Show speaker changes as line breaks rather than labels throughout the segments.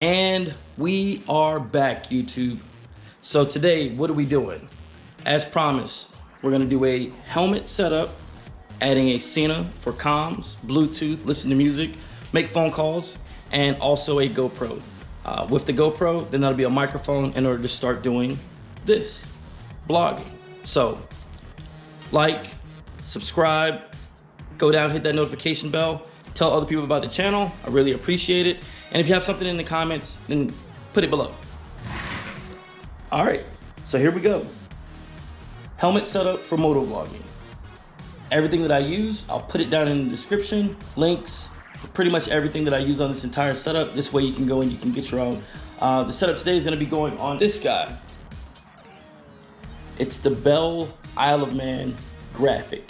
And we are back, YouTube. So today, what are we doing? As promised, we're gonna do a helmet setup, adding a Sena for comms, Bluetooth, listen to music, make phone calls, and also a GoPro. With the GoPro, then that'll be a microphone in order to start doing this, vlogging. So, like, subscribe, go down, hit that notification bell, tell other people about the channel. I really appreciate it. And if you have something in the comments, then put it below. All right, so here we go. Helmet setup for motovlogging. Everything that I use, I'll put it down in the description, links, pretty much everything that I use on this entire setup. This way you can go and you can get your own. The setup today is gonna be going on this guy. It's the Bell Isle of Man graphic.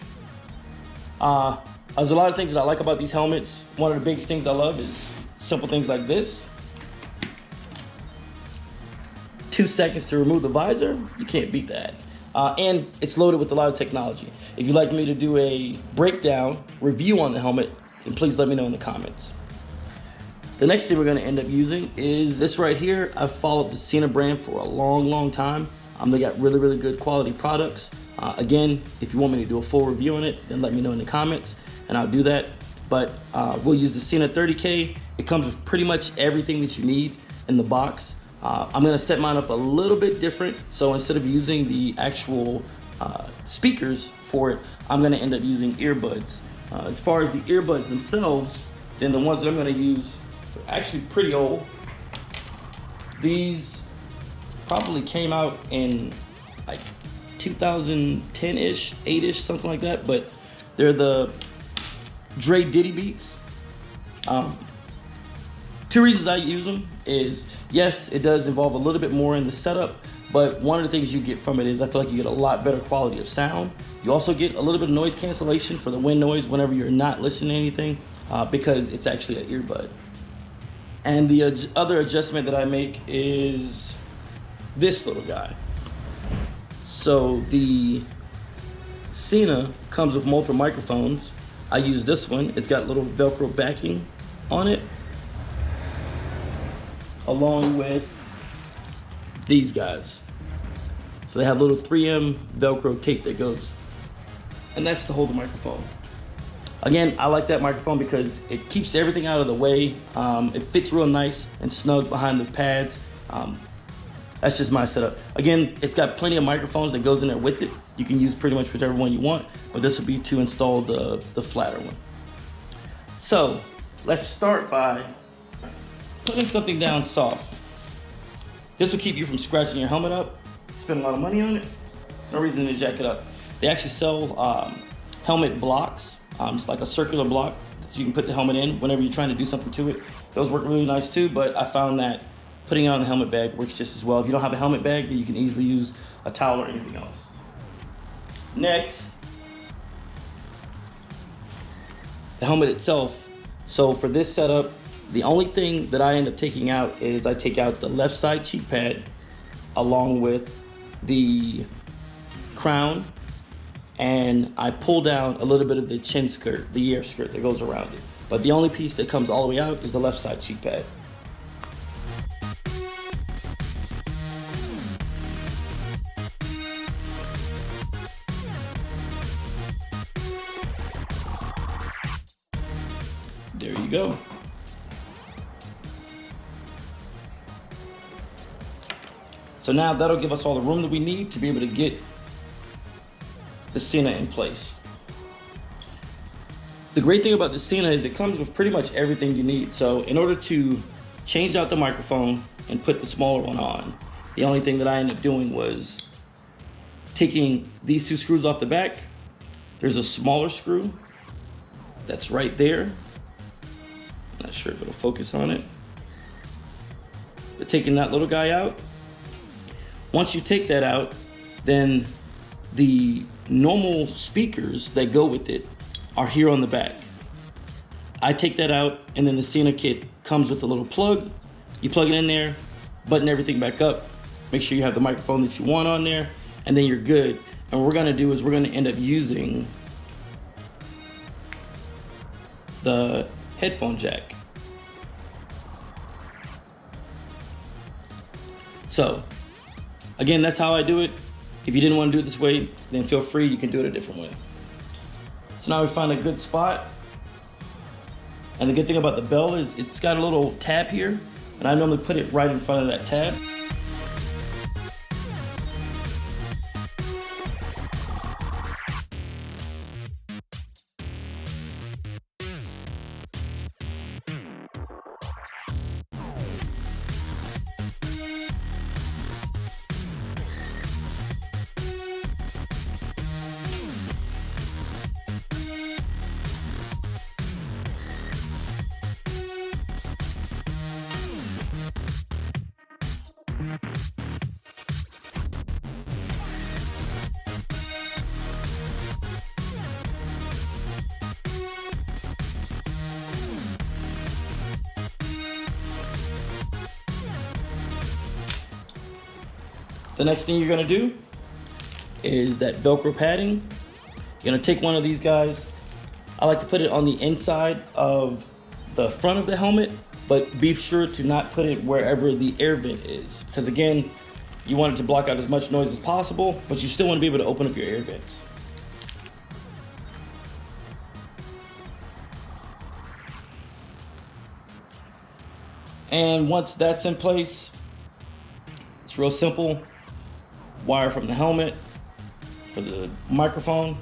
There's a lot of things that I like about these helmets. One of the biggest things I love is simple things like this. 2 seconds to remove the visor, you can't beat that. And it's loaded with a lot of technology. If you'd like me to do a breakdown, review on the helmet, then please let me know in the comments. The next thing we're gonna end up using is this right here. I've followed the Sena brand for a long time. They got really good quality products. Again, if you want me to do a full review on it, then let me know in the comments and I'll do that. But we'll use the Sena 30K. It comes with pretty much everything that you need in the box. I'm gonna set mine up a little bit different. So instead of using the actual speakers for it, I'm gonna end up using earbuds. As far as the earbuds themselves, then the ones that I'm gonna use are actually pretty old. These probably came out in like 2010-ish, 8-ish, something like that, but they're the Diddy Beats. Two reasons I use them is, yes, it does involve a little bit more in the setup, but one of the things you get from it is I feel like you get a lot better quality of sound. You also get a little bit of noise cancellation for the wind noise whenever you're not listening to anything, because it's actually an earbud. And the other adjustment that I make is this little guy. So the Sena comes with multiple microphones. I use this one. It's got little Velcro backing on it, along with these guys. So they have little 3M Velcro tape that goes, and that's to hold the microphone. Again, I like that microphone because it keeps everything out of the way. It fits real nice and snug behind the pads. That's just my setup. Again, it's got plenty of microphones that goes in there with it. You can use pretty much whichever one you want, but this will be to install the flatter one. So let's start by putting something down soft. This will keep you from scratching your helmet up. Spend a lot of money on it, no reason to jack it up. They actually sell helmet blocks, just like a circular block that you can put the helmet in whenever you're trying to do something to it. Those work really nice too, but I found that putting it on the helmet bag works just as well. If you don't have a helmet bag, then you can easily use a towel or anything else. Next, the helmet itself. So for this setup, the only thing that I end up taking out is I take out the left side cheek pad along with the crown, and I pull down a little bit of the chin skirt, the ear skirt that goes around it. But the only piece that comes all the way out is the left side cheek pad. There you go. So now that'll give us all the room that we need to be able to get the Sena in place. The great thing about the Sena is it comes with pretty much everything you need. So in order to change out the microphone and put the smaller one on, the only thing that I ended up doing was taking these two screws off the back. There's a smaller screw that's right there. Not sure if it'll focus on it. But taking that little guy out. Once you take that out, then the normal speakers that go with it are here on the back. I take that out, and then the Sena kit comes with a little plug. You plug it in there, button everything back up, make sure you have the microphone that you want on there, and then you're good. And what we're gonna do is we're gonna end up using the headphone jack. So again, that's how I do it. If you didn't want to do it this way, then feel free, you can do it a different way. So now we find a good spot. And the good thing about the bell is it's got a little tab here, and I normally put it right in front of that tab. The next thing you're gonna do is that Velcro padding. You're gonna take one of these guys. I like to put it on the inside of the front of the helmet, but be sure to not put it wherever the air vent is. Because again, you want it to block out as much noise as possible, but you still wanna be able to open up your air vents. And once that's in place, it's real simple. Wire from the helmet for the microphone,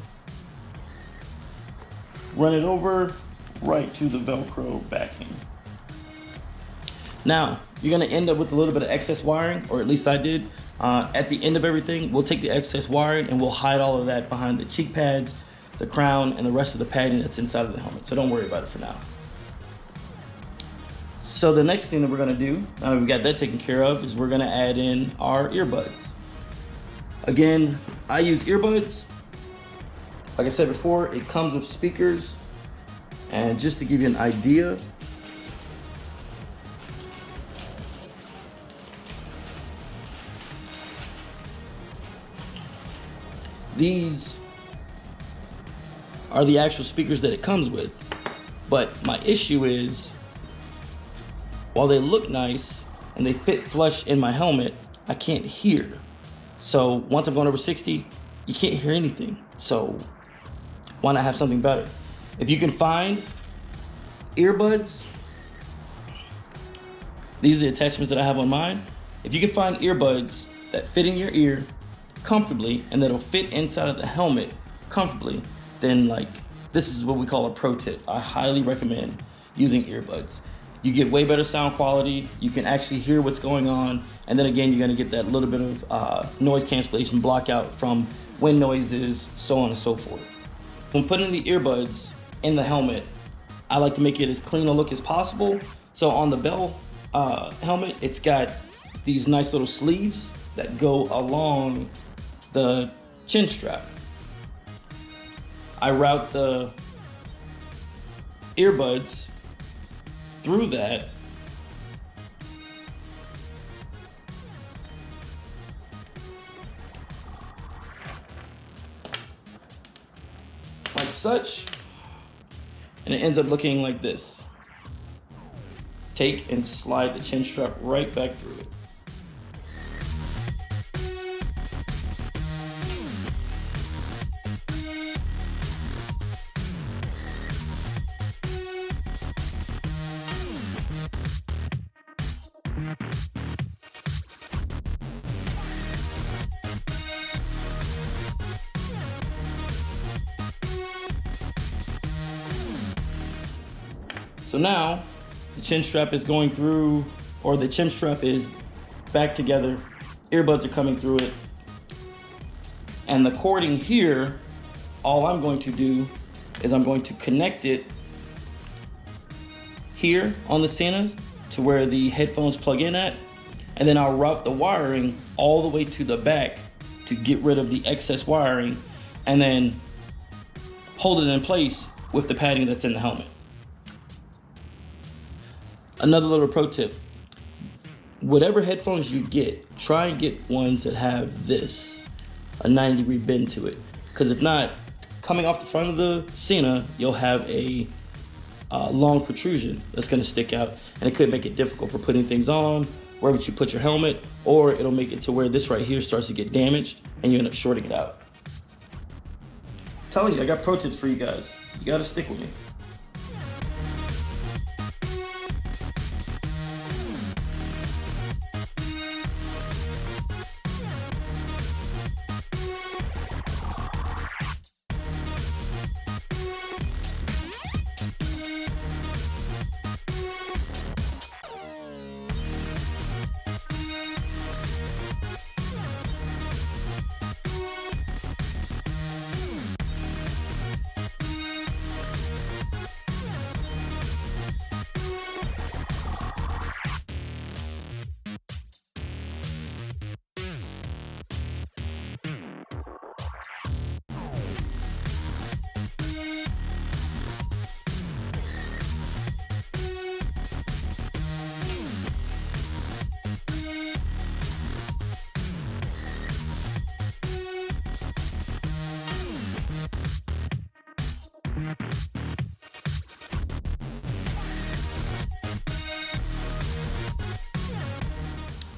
run it over right to the Velcro backing. Now, you're gonna end up with a little bit of excess wiring, or at least I did. At the end of everything, we'll take the excess wiring and we'll hide all of that behind the cheek pads, the crown, and the rest of the padding that's inside of the helmet. So don't worry about it for now. So the next thing that we're gonna do, now that we've got that taken care of, is we're gonna add in our earbuds. Again, I use earbuds. Like I said before, it comes with speakers. And just to give you an idea, these are the actual speakers that it comes with. But my issue is, while they look nice and they fit flush in my helmet, I can't hear. So once I'm going over 60, you can't hear anything. So why not have something better? If you can find earbuds, these are the attachments that I have on mine. If you can find earbuds that fit in your ear comfortably and that'll fit inside of the helmet comfortably, then like, this is what we call a pro tip. I highly recommend using earbuds. You get way better sound quality. You can actually hear what's going on. And then again, you're gonna get that little bit of noise cancellation block out from wind noises, so on and so forth. When putting the earbuds in the helmet, I like to make it as clean a look as possible. So on the Bell helmet, it's got these nice little sleeves that go along the chin strap. I route the earbuds through that, like such, and it ends up looking like this. Take and slide the chin strap right back through it. So now the chin strap is going through, or the chin strap is back together. Earbuds are coming through it. And the cording here, all I'm going to do is I'm going to connect it here on the Sena to where the headphones plug in at. And then I'll route the wiring all the way to the back to get rid of the excess wiring and then hold it in place with the padding that's in the helmet. Another little pro tip, whatever headphones you get, try and get ones that have this, a 90-degree bend to it. Because if not, coming off the front of the Sena, you'll have a long protrusion that's gonna stick out, and it could make it difficult for putting things on wherever you put your helmet, or it'll make it to where this right here starts to get damaged and you end up shorting it out. I'm telling you, I got pro tips for you guys. You gotta stick with me.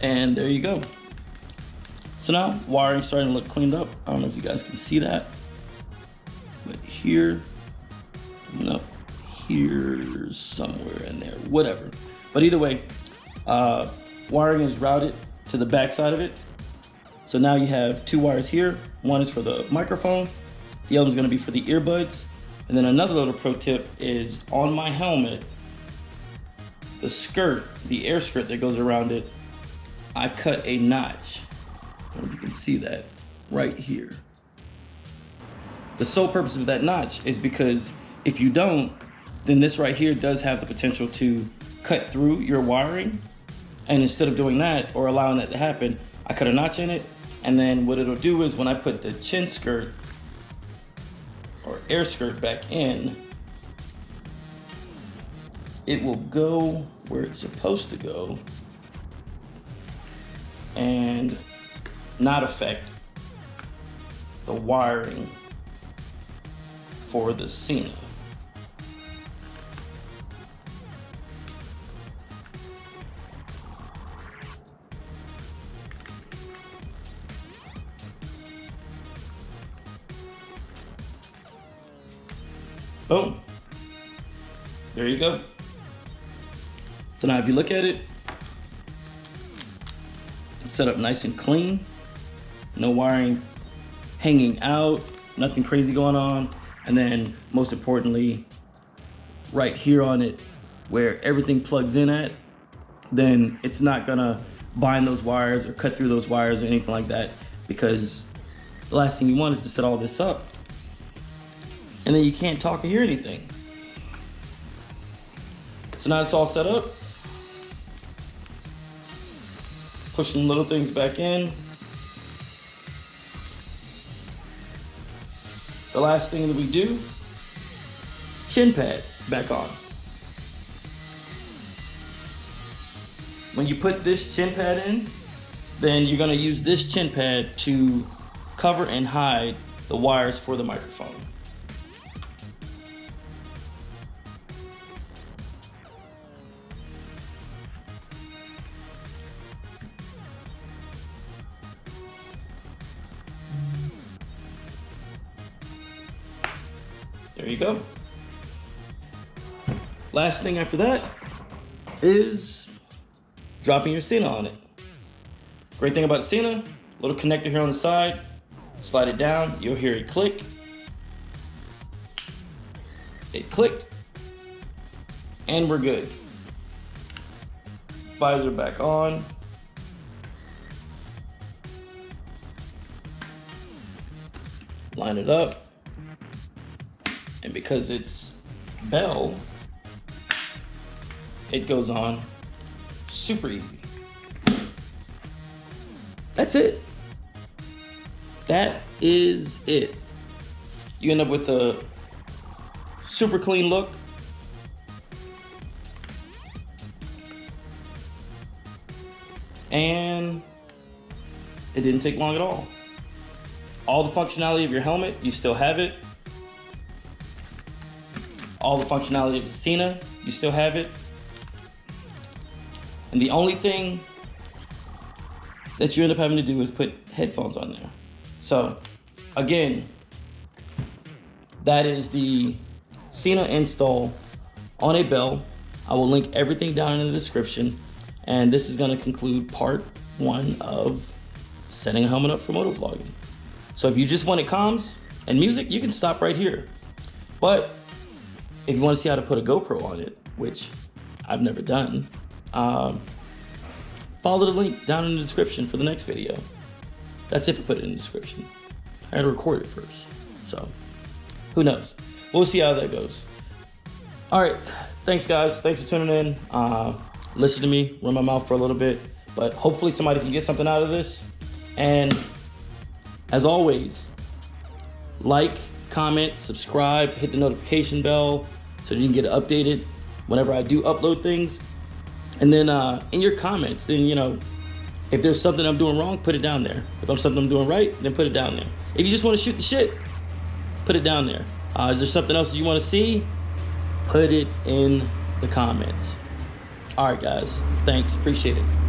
And there you go. So now wiring's starting to look cleaned up. I don't know if you guys can see that, but here, no, here's somewhere in there, whatever. But either way, wiring is routed to the back side of it. So now you have two wires here. One is for the microphone, the other is gonna be for the earbuds. And then another little pro tip is on my helmet, the skirt, the air skirt that goes around it, I cut a notch. I don't know if you can see that right here. The sole purpose of that notch is because if you don't, then this right here does have the potential to cut through your wiring. And instead of doing that or allowing that to happen, I cut a notch in it. And then what it'll do is when I put the chin skirt or air skirt back in, it will go where it's supposed to go and not affect the wiring for the Sena. Boom. There you go. So now if you look at it, it's set up nice and clean. No wiring hanging out, nothing crazy going on. And then most importantly, right here on it, where everything plugs in at, then it's not gonna bind those wires or cut through those wires or anything like that, because the last thing you want is to set all this up and then you can't talk or hear anything. So now it's all set up. Pushing little things back in. The last thing that we do, chin pad back on. When you put this chin pad in, then you're gonna use this chin pad to cover and hide the wires for the microphone. There you go. Last thing after that is dropping your Sena on it. Great thing about Sena, little connector here on the side, slide it down, you'll hear it click. It clicked, and we're good. Visor back on. Line it up. And because it's Bell, it goes on super easy. That's it. That is it. You end up with a super clean look. And it didn't take long at all. All the functionality of your helmet, you still have it. All the functionality of the Sena, you still have it. And the only thing that you end up having to do is put headphones on there. So again, that is the Sena install on a bell. I will link everything down in the description. And this is gonna conclude part 1 of setting a helmet up for motovlogging. So if you just wanted comms and music, you can stop right here. But if you wanna see how to put a GoPro on it, which I've never done, follow the link down in the description for the next video. That's if I put it in the description. I had to record it first, so who knows? We'll see how that goes. All right, thanks guys. Thanks for tuning in. Listen to me run my mouth for a little bit, but hopefully somebody can get something out of this. And as always, like, comment, subscribe, hit the notification bell so you can get updated whenever I do upload things. And then in your comments, then, you know, if there's something I'm doing wrong, put it down there. If I'm something I'm doing right, then put it down there. If you just want to shoot the shit, put it down there. Is there something else that you want to see? Put it in the comments. All right, guys. Thanks. Appreciate it.